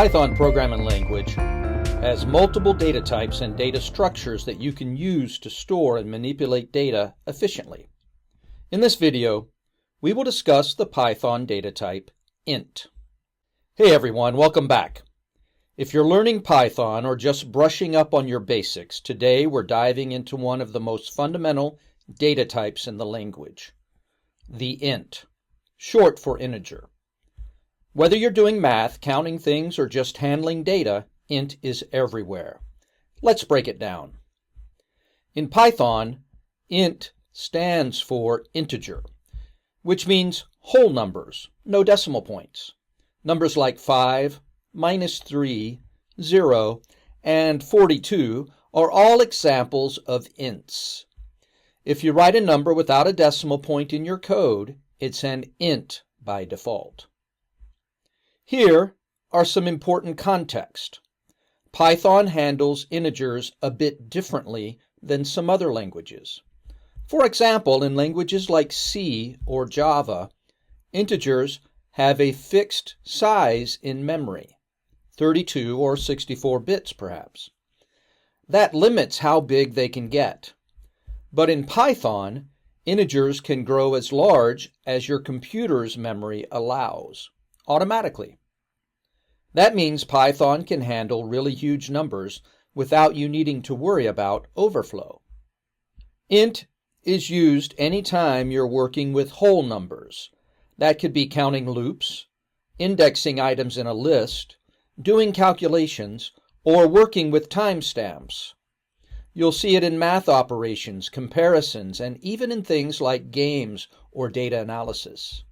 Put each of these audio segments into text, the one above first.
Python programming language has multiple data types and data structures that you can use to store and manipulate data efficiently. In this video, we will discuss the Python data type int. Hey everyone, welcome back. If you're learning Python or just brushing up on your basics, today we're diving into one of the most fundamental data types in the language, the int, short for integer. Whether you're doing math, counting things, or just handling data, int is everywhere. Let's break it down. In Python, int stands for integer, which means whole numbers, no decimal points. Numbers like 5, -3, 0, and 42 are all examples of ints. If you write a number without a decimal point in your code, it's an int by default. Here are some important context. Python handles integers a bit differently than some other languages. For example, in languages like C or Java, integers have a fixed size in memory, 32 or 64 bits perhaps. That limits how big they can get. But in Python, integers can grow as large as your computer's memory allows, automatically. That means Python can handle really huge numbers without you needing to worry about overflow. Int is used anytime you're working with whole numbers. That could be counting loops, indexing items in a list, doing calculations, or working with timestamps. You'll see it in math operations, comparisons, and even in things like games or data analysis.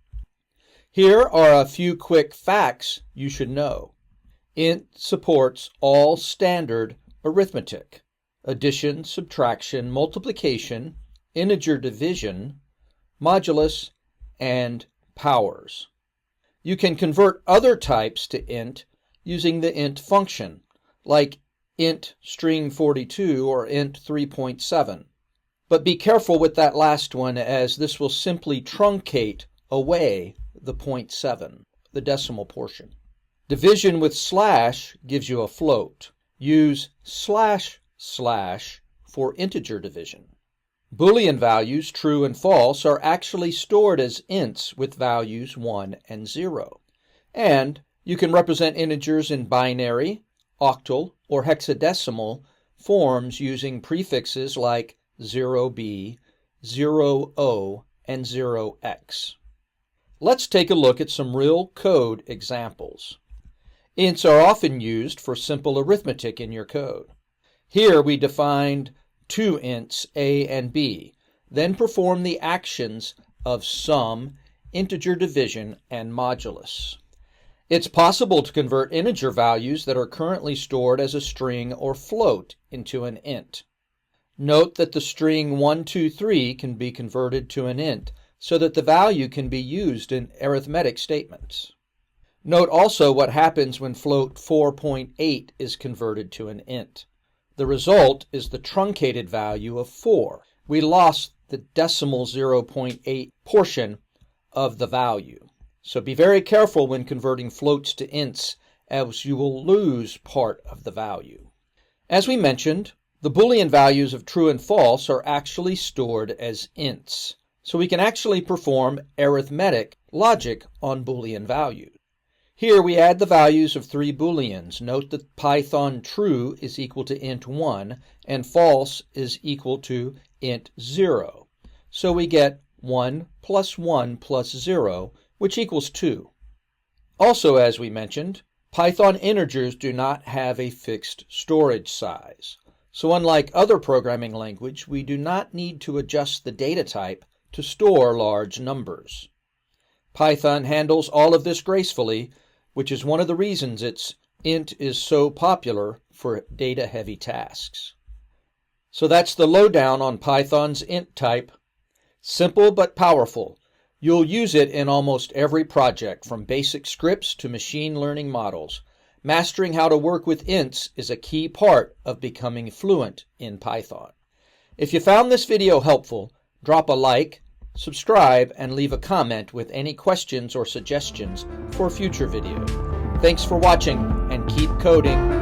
Here are a few quick facts you should know. Int supports all standard arithmetic: addition, subtraction, multiplication, integer division, modulus, and powers. You can convert other types to int using the int function, like int string 42 or int 3.7. But be careful with that last one, as this will simply truncate away the 0.7, the decimal portion. Division with slash gives you a float. Use // for integer division. Boolean values, true and false, are actually stored as ints with values 1 and 0. And you can represent integers in binary, octal, or hexadecimal forms using prefixes like 0b, 0o, and 0x. Let's take a look at some real code examples. Ints are often used for simple arithmetic in your code. Here we defined two ints a and b, then perform the actions of sum, integer division, and modulus. It's possible to convert integer values that are currently stored as a string or float into an int. Note that the string 123 can be converted to an int so that the value can be used in arithmetic statements. Note also what happens when float 4.8 is converted to an int. The result is the truncated value of 4. We lost the decimal 0.8 portion of the value. So be very careful when converting floats to ints, as you will lose part of the value. As we mentioned, the Boolean values of true and false are actually stored as ints, so we can actually perform arithmetic logic on Boolean values. Here we add the values of three Booleans. Note that Python true is equal to int 1 and false is equal to int 0. So we get 1 plus 1 plus 0, which equals 2. Also, as we mentioned, Python integers do not have a fixed storage size. So unlike other programming language, we do not need to adjust the data type to store large numbers. Python handles all of this gracefully, which is one of the reasons its int is so popular for data-heavy tasks. So that's the lowdown on Python's int type. Simple but powerful. You'll use it in almost every project, from basic scripts to machine learning models. Mastering how to work with ints is a key part of becoming fluent in Python. If you found this video helpful, drop a like, subscribe, and leave a comment with any questions or suggestions for a future video. Thanks for watching, and keep coding